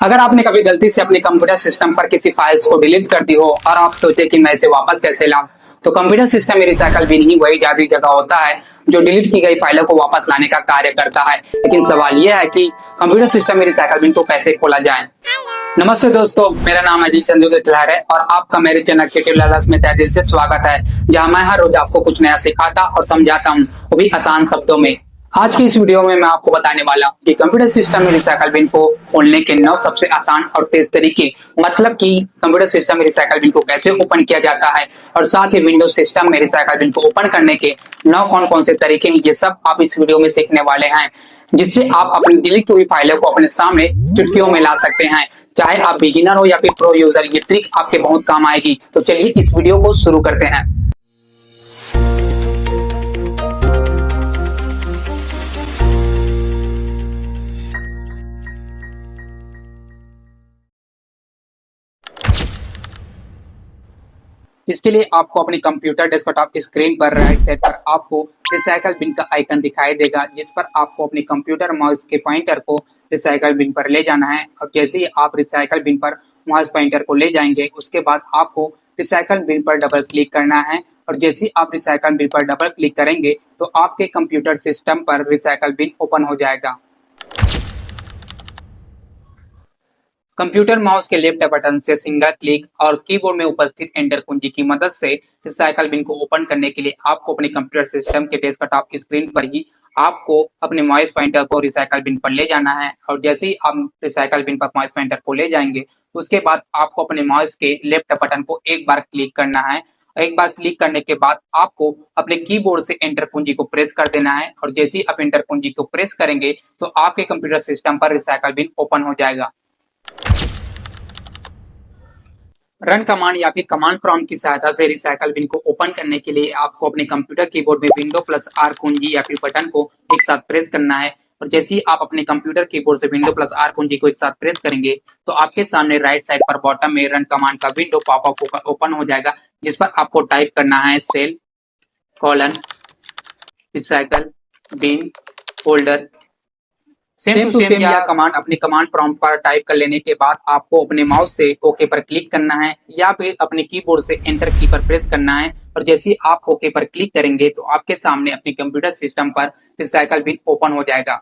अगर आपने कभी गलती से अपने कंप्यूटर सिस्टम पर किसी फाइल्स को डिलीट कर दी हो और आप सोचे कि मैं इसे वापस कैसे लाऊं, तो कंप्यूटर सिस्टम में रिसाइकल बिन ही वही जादुई जगह होता है जो डिलीट की गई फाइलों को वापस लाने का कार्य करता है। लेकिन सवाल यह है कि कंप्यूटर सिस्टम में रिसाइकल बिन को कैसे खोला जाए। नमस्ते दोस्तों, मेरा नाम अजीत चंदू तिलहर है और आपका मेरे चैनल क्रिएटिव लर्नर्स में तहे दिल से स्वागत है, जहां मैं हर रोज आपको कुछ नया सिखाता और समझाता हूं, वो भी आसान शब्दों में। आज की इस वीडियो में मैं आपको बताने वाला हूं कि कंप्यूटर सिस्टम में रिसाइकल बिन को खोलने के 9 सबसे आसान और तेज तरीके, मतलब कि कंप्यूटर सिस्टम में रिसाइकल बिन को कैसे ओपन किया जाता है और साथ ही विंडोज सिस्टम में रिसाइकल बिन को ओपन करने के 9 कौन कौन से तरीके हैं, ये सब आप इस वीडियो में सीखने वाले हैं, जिससे आप अपनी डिलीट हुई फाइलों को अपने सामने चुटकियों में ला सकते हैं। चाहे आप बिगिनर हो या फिर प्रो यूजर, ये ट्रिक आपके बहुत काम आएगी। तो चलिए इस वीडियो को शुरू करते हैं। इसके लिए आपको अपने कंप्यूटर डेस्कटॉप स्क्रीन पर राइट साइड पर आपको रिसाइकल बिन का आइकन दिखाई देगा, जिस पर आपको अपने कंप्यूटर माउस के पॉइंटर को रिसाइकल बिन पर ले जाना है। और जैसे ही आप रिसाइकल बिन पर माउस पॉइंटर को ले जाएंगे, उसके बाद आपको रिसाइकल बिन पर डबल क्लिक करना है। और जैसे ही आप रिसाइकल बिन पर डबल क्लिक करेंगे तो आपके कंप्यूटर सिस्टम पर रिसाइकल बिन ओपन हो जाएगा। कंप्यूटर माउस के लेफ्ट बटन से सिंगल क्लिक और कीबोर्ड में उपस्थित एंटर कुंजी की मदद से रिसाइकल बिन को ओपन करने के लिए आपको अपने कंप्यूटर सिस्टम के डेस्कटॉप स्क्रीन पर ही आपको अपने माउस पॉइंटर को रिसाइकल बिन पर ले जाना है। और जैसे ही आप रिसाइकल बिन पर माउस पॉइंटर को ले जाएंगे, उसके बाद आपको अपने माउस के लेफ्ट बटन को एक बार क्लिक करना है। एक बार क्लिक करने के बाद आपको अपने कीबोर्ड से एंटर कुंजी को प्रेस कर देना है। और जैसे ही आप एंटर कुंजी को प्रेस करेंगे तो आपके कंप्यूटर सिस्टम पर रिसाइकल बिन ओपन हो जाएगा। रन कमांड या फिर कमांड प्रॉम्प्ट की सहायता से रिसाइकल बिन को ओपन करने के लिए आपको अपने कंप्यूटर कीबोर्ड में विंडो प्लस आर कुंजी या फिर बटन को एक साथ प्रेस करना है। और जैसे ही आप अपने कंप्यूटर कीबोर्ड से विंडो प्लस आर कुंजी को एक साथ प्रेस करेंगे तो आपके सामने राइट साइड पर बॉटम में रन कमांड का विंडो पॉपअप होकर ओपन हो जाएगा, जिस पर आपको टाइप करना है shell colon recycle bin folder. Same to same यह कमांड अपने कमांड प्रॉम्प्ट पर टाइप कर लेने के बाद आपको अपने माउस से ओके पर क्लिक करना है या फिर अपने कीबोर्ड से एंटर की पर प्रेस करना है। और जैसे ही आप ओके पर क्लिक करेंगे तो आपके सामने अपने कंप्यूटर सिस्टम पर रिसाइकल बिन ओपन हो जाएगा।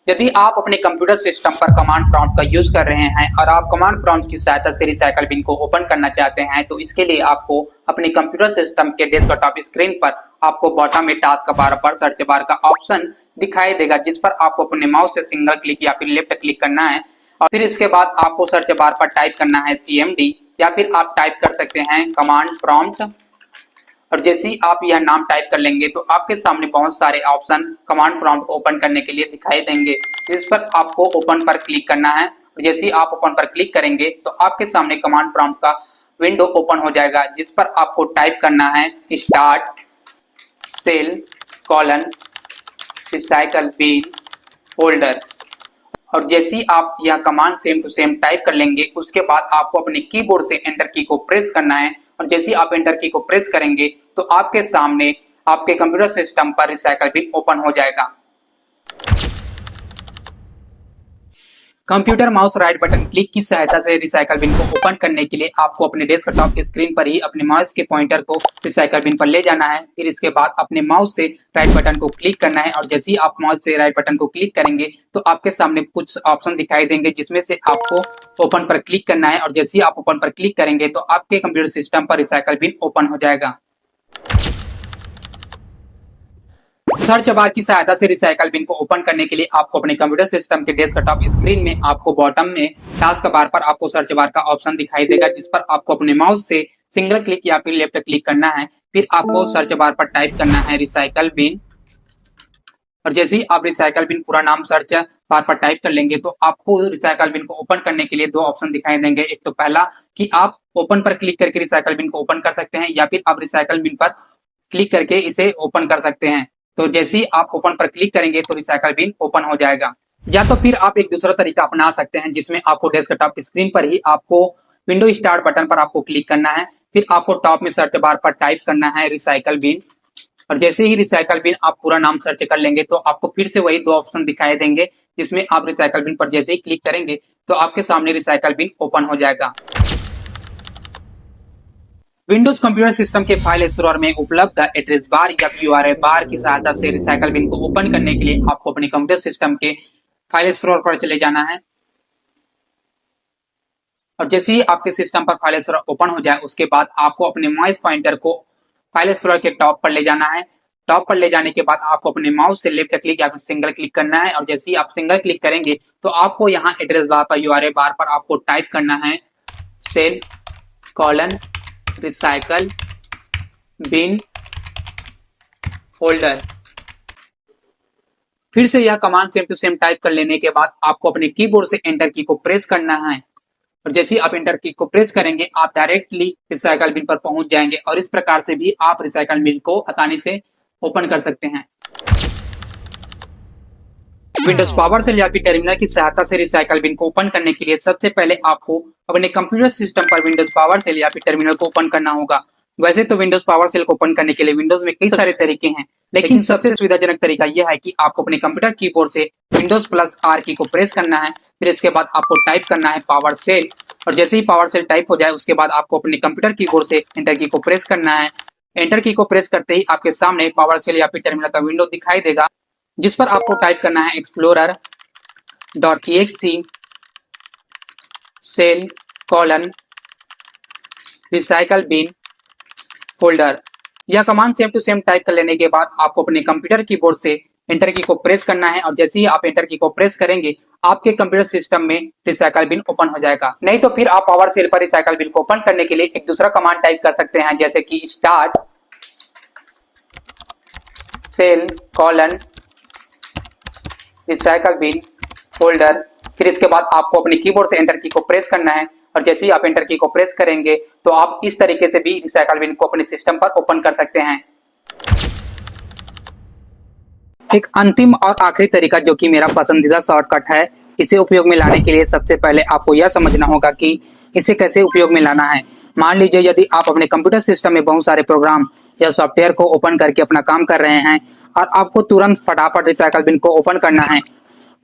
यदि आप अपने कंप्यूटर सिस्टम पर कमांड प्रॉम्प्ट का यूज कर रहे हैं और आप कमांड प्रॉम्प्ट की सहायता से रिसाइकल बिन को ओपन करना चाहते हैं, तो इसके लिए आपको अपने कंप्यूटर सिस्टम के डेस्कटॉप स्क्रीन पर आपको बॉटम में टास्क बार पर सर्च बार का ऑप्शन दिखाई देगा, जिस पर आपको अपने माउस से सिंगल क्लिक या फिर लेफ्ट क्लिक करना है। और फिर इसके बाद आपको सर्च बार पर टाइप करना है CMD या फिर आप टाइप कर सकते हैं कमांड प्रॉम्प्ट। और जैसे ही आप यह नाम टाइप कर लेंगे तो आपके सामने बहुत सारे ऑप्शन कमांड प्रॉम्प्ट को ओपन करने के लिए दिखाई देंगे, जिस पर आपको ओपन पर क्लिक करना है। और जैसे ही आप ओपन पर क्लिक करेंगे तो आपके सामने कमांड प्रॉम्प्ट का विंडो ओपन हो जाएगा, जिस पर आपको टाइप करना है start shell colon recycle bin folder. और जैसे ही आप यह command same to same type कर लेंगे, उसके बाद आपको अपने कीबोर्ड से एंटर की को प्रेस करना है। और जैसे ही आप एंटर की को प्रेस करेंगे तो आपके सामने आपके कंप्यूटर सिस्टम पर रिसाइकल बिन ओपन हो जाएगा। Computer mouse right button click की सहायता से रिसाइकल बिन को ओपन करने के लिए आपको अपने डेस्कटॉप स्क्रीन पर ही अपने माउस के पॉइंटर को रिसाइकल बिन पर ले जाना है। फिर इसके बाद अपने माउस से राइट बटन को क्लिक करना है। और जैसे ही आप माउस से राइट बटन को क्लिक करेंगे तो आपके सामने कुछ ऑप्शन दिखाई देंगे, जिसमें से आपको ओपन पर क्लिक करना है। और जैसे ही आप ओपन पर क्लिक करेंगे तो आपके कंप्यूटर सिस्टम पर रिसाइकल बिन ओपन हो जाएगा। सर्च बार की सहायता से रिसाइकल बिन को ओपन करने के लिए आपको अपने कंप्यूटर सिस्टम के डेस्कटॉप स्क्रीन में आपको बॉटम में टास्क बार पर आपको सर्च बार का ऑप्शन दिखाई देगा, जिस पर आपको अपने माउस से सिंगल क्लिक या फिर लेफ्ट क्लिक करना है। फिर आपको सर्च बार पर टाइप करना है रिसाइकल बिन। और जैसे ही आप रिसाइकल बिन पूरा नाम सर्च बार पर टाइप कर लेंगे तो आपको रिसाइकल बिन को ओपन करने के लिए 2 ऑप्शन दिखाई देंगे। एक तो पहला कि आप ओपन पर क्लिक करके रिसाइकल बिन को ओपन कर सकते हैं, या फिर आप रिसाइकल बिन पर क्लिक करके इसे ओपन कर सकते हैं। तो जैसे ही आप ओपन पर क्लिक करेंगे तो रिसाइकल बिन ओपन हो जाएगा। या तो फिर आप एक दूसरा तरीका अपना सकते हैं, जिसमें आपको डेस्कटॉप स्क्रीन पर ही आपको विंडो स्टार्ट बटन पर आपको क्लिक करना है। फिर आपको टॉप में सर्च बार पर टाइप करना है रिसाइकल बिन। और जैसे ही रिसाइकल बिन आप पूरा नाम सर्च कर लेंगे तो आपको फिर से वही 2 ऑप्शन दिखाई देंगे, जिसमें आप रिसाइकल बिन पर जैसे ही क्लिक करेंगे तो आपके सामने रिसाइकल बिन ओपन हो जाएगा। विंडोज कंप्यूटर सिस्टम के फाइल एक्सप्लोरर में उपलब्ध एड्रेस बार या यूआरएल बार की सहायता से रिसाइकल बिन को ओपन करने के लिए आपको अपने कंप्यूटर सिस्टम के फाइल एक्सप्लोरर पर चले जाना है। और जैसे ही आपके सिस्टम पर फाइल एक्सप्लोरर ओपन हो जाए उसके बाद आपको अपने माउस पॉइंटर को फाइल एक्सप्लोरर के टॉप पर ले जाना है। टॉप पर ले जाने के बाद आपको अपने माउस से लेफ्ट क्लिक या फिर सिंगल क्लिक करना है। और जैसे ही आप सिंगल क्लिक करेंगे तो आपको यहाँ एड्रेस बार पर यूआरएल बार पर आपको टाइप करना है shell colon recycle bin folder. फिर से यह command same to same type कर लेने के बाद आपको अपने कीबोर्ड से एंटर की को प्रेस करना है। और जैसे ही आप एंटर की को प्रेस करेंगे आप डायरेक्टली रिसाइकल बिन पर पहुंच जाएंगे और इस प्रकार से भी आप रिसाइकल बिन को आसानी से ओपन कर सकते हैं। विंडोज पावर सेल या फिर टर्मिनल की सहायता से रिसाइकल बिन को ओपन करने के लिए सबसे पहले आपको अपने कंप्यूटर सिस्टम पर विंडोज पावर सेल या फिर टर्मिनल को ओपन करना होगा। वैसे तो विंडोज पावर सेल को ओपन करने के लिए विंडोज में कई सारे तरीके हैं, लेकिन सबसे सुविधाजनक तरीका यह है कि आपको अपने कंप्यूटर कीबोर्ड से विंडोज प्लस आर की को प्रेस करना है। फिर इसके बाद आपको टाइप करना है पावर सेल। और जैसे ही पावर सेल टाइप हो जाए उसके बाद आपको अपने कंप्यूटर कीबोर्ड से एंटर की को प्रेस करना है। एंटर की को प्रेस करते ही आपके सामने पावर सेल या फिर टर्मिनल का विंडो दिखाई देगा, जिस पर आपको टाइप करना है explorer.exe shell colon recycle bin folder. यह command same to same type कर लेने के बाद आपको अपने कंप्यूटर कीबोर्ड से एंटर की को प्रेस करना है। और जैसे ही आप एंटर की को प्रेस करेंगे आपके कंप्यूटर सिस्टम में रिसाइकल बिन ओपन हो जाएगा। नहीं तो फिर आप पावर सेल पर रिसाइकल बिन को ओपन करने के लिए एक दूसरा कमांड टाइप कर सकते हैं, जैसे कि start shell colon recycle bin folder. फिर इसके बाद आपको अपने कीबोर्ड से एंटर की को प्रेस करना है। और जैसे ही आप एंटर की को प्रेस करेंगे तो आप इस तरीके से भी रिसाइकल बिन को अपने सिस्टम पर ओपन कर सकते हैं। एक अंतिम और आखिरी तरीका जो कि मेरा पसंदीदा शॉर्टकट है, इसे उपयोग में लाने के लिए सबसे पहले आपको यह समझना होगा कि इसे कैसे उपयोग में लाना है। मान लीजिए यदि आप अपने कंप्यूटर सिस्टम में बहुत सारे प्रोग्राम या सॉफ्टवेयर को ओपन करके अपना काम कर रहे हैं और आपको तुरंत फटाफट रिसाइकल बिन को ओपन करना है,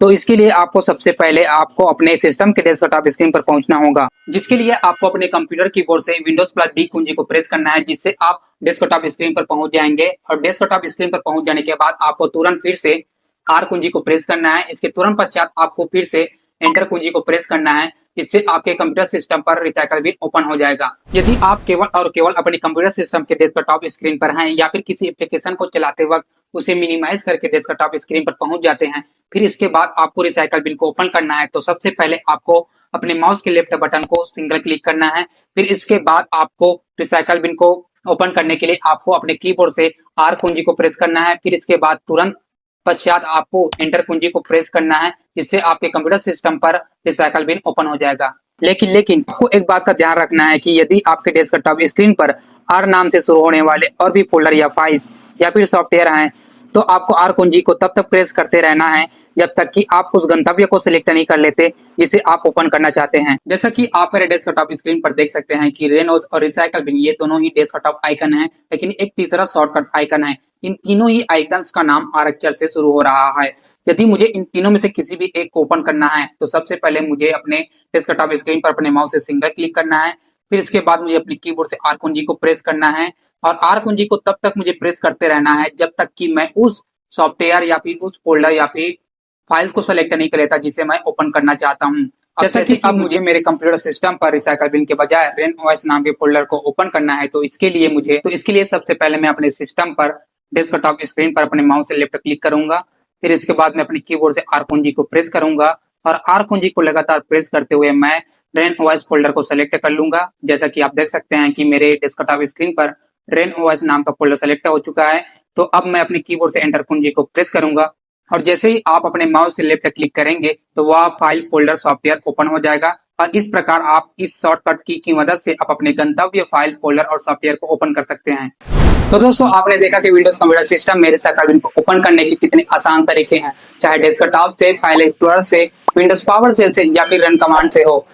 तो इसके लिए आपको सबसे पहले आपको अपने सिस्टम के डेस्कटॉप स्क्रीन पर पहुंचना होगा, जिसके लिए आपको अपने कंप्यूटर कीबोर्ड से विंडोज प्लस डी कुंजी को प्रेस करना है, जिससे आप डेस्कटॉप स्क्रीन पर पहुंच जाएंगे। और डेस्कटॉप स्क्रीन पर पहुंच जाने के बाद आपको तुरंत फिर से आर कुंजी को प्रेस करना है। इसके तुरंत पश्चात आपको फिर से एंटर कुंजी को प्रेस करना है, जिससे आपके कंप्यूटर सिस्टम पर रिसाइकल बिन ओपन हो जाएगा। यदि आप केवल और केवल अपने कंप्यूटर सिस्टम के डेस्कटॉप स्क्रीन पर हैं या फिर किसी एप्लीकेशन को चलाते वक्त उसे मिनिमाइज करके डेस्कटॉप स्क्रीन पर पहुंच जाते हैं, फिर इसके बाद आपको रिसाइकल बिन को ओपन करना है, तो सबसे पहले आपको अपने माउस के लेफ्ट बटन को सिंगल क्लिक करना है। फिर इसके बाद आपको रिसाइकल बिन को ओपन करने के लिए आपको अपने कीबोर्ड से आर कुंजी को प्रेस करना है। फिर इसके बाद तुरंत पश्चात आपको एंटर कुंजी को प्रेस करना है, जिससे आपके कंप्यूटर सिस्टम पर रिसाइकल बिन ओपन हो जाएगा। लेकिन आपको एक बात का ध्यान रखना है कि यदि आपके डेस्कटॉप स्क्रीन पर आर नाम से शुरू होने वाले और भी फोल्डर या फाइल्स या फिर सॉफ्टवेयर हैं, तो आपको आर कुंजी को तब तक प्रेस करते रहना है जब तक कि आप उस गंतव्य को सिलेक्ट नहीं कर लेते जिसे आप ओपन करना चाहते हैं। जैसा कि आप मेरे डेस्कटॉप स्क्रीन पर देख सकते हैं कि रेनोज और रिसाइकल बिन ये दोनों ही डेस्कटॉप आइकन हैं, लेकिन एक तीसरा शॉर्टकट आइकन है। इन तीनों ही आइकन्स का नाम आर अक्षर से शुरू हो रहा है। यदि मुझे इन तीनों में से किसी भी एक को ओपन करना है तो सबसे पहले मुझे अपने डेस्कटॉप स्क्रीन पर अपने माउस से सिंगल क्लिक करना है। फिर इसके बाद मुझे अपनी कीबोर्ड से आर कुंजी को प्रेस करना है और आर कुंजी को तब तक मुझे प्रेस करते रहना है जब तक कि मैं उस सॉफ्टवेयर या फिर उस फोल्डर या फिर फाइल्स को सेलेक्ट नहीं कर लेता जिसे मैं ओपन करना चाहता हूँ। जैसा कि अब मुझे मेरे कंप्यूटर सिस्टम पर रिसाइकल बिन के बजाय रेनओएस नाम के फोल्डर को ओपन करना है, तो इसके लिए सबसे पहले मैं अपने सिस्टम पर डेस्कटॉप स्क्रीन पर अपने माउस से लेफ्ट क्लिक करूंगा। फिर इसके बाद मैं अपने कीबोर्ड से आर कुंजी को प्रेस करूंगा और आर कुंजी को लगातार प्रेस करते हुए मैं रेनओएस फोल्डर को सेलेक्ट कर लूंगा। जैसा कि आप देख सकते हैं कि मेरे डेस्कटॉप स्क्रीन पर रेनओएस नाम का फोल्डर सेलेक्ट हो चुका है। तो अब मैं अपने कीबोर्ड से एंटर कुंजी को प्रेस करूंगा और जैसे ही आप अपने माउस से लेफ्ट क्लिक करेंगे तो वह फाइल फोल्डर सॉफ्टवेयर ओपन हो जाएगा। और इस प्रकार आप इस शॉर्टकट की मदद से आप अपने गंतव्य फाइल फोल्डर और सॉफ्टवेयर को ओपन कर सकते हैं। तो दोस्तों आपने देखा कि विंडोज कंप्यूटर सिस्टम में रिसाइकल बिन को ओपन करने के कितने आसान तरीके हैं, चाहे डेस्कटॉप से, फाइल एक्सप्लोरर से, विंडोज पावर सेल से या फिर रन कमांड से हो।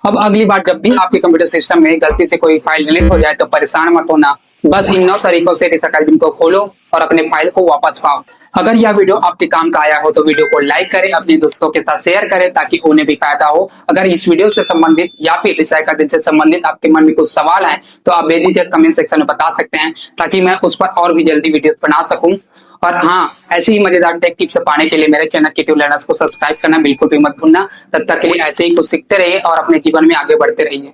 अब अगली बार जब भी आपके कंप्यूटर सिस्टम में गलती से कोई फाइल डिलीट हो जाए तो परेशान मत होना, बस इन 9 तरीकों से रिसाइकल बिन को खोलो और अपने फाइल को वापस पाओ। अगर यह वीडियो आपके काम का आया हो तो वीडियो को लाइक करें, अपने दोस्तों के साथ शेयर करें ताकि उन्हें भी फायदा हो। अगर इस वीडियो से संबंधित या फिर रिसाइकल बिन से संबंधित आपके मन में कुछ सवाल है तो आप बेझिझक कमेंट सेक्शन में बता सकते हैं ताकि मैं उस पर और भी जल्दी वीडियो बना सकूं। और हाँ, ऐसी ही मजेदार टेक टिप्स पाने के लिए मेरे चैनल क्रिएटिव लर्नर्स को सब्सक्राइब करना बिल्कुल भी मत भूलना। तब तक के लिए ऐसे ही कुछ सीखते रहिए और अपने जीवन में आगे बढ़ते रहिए।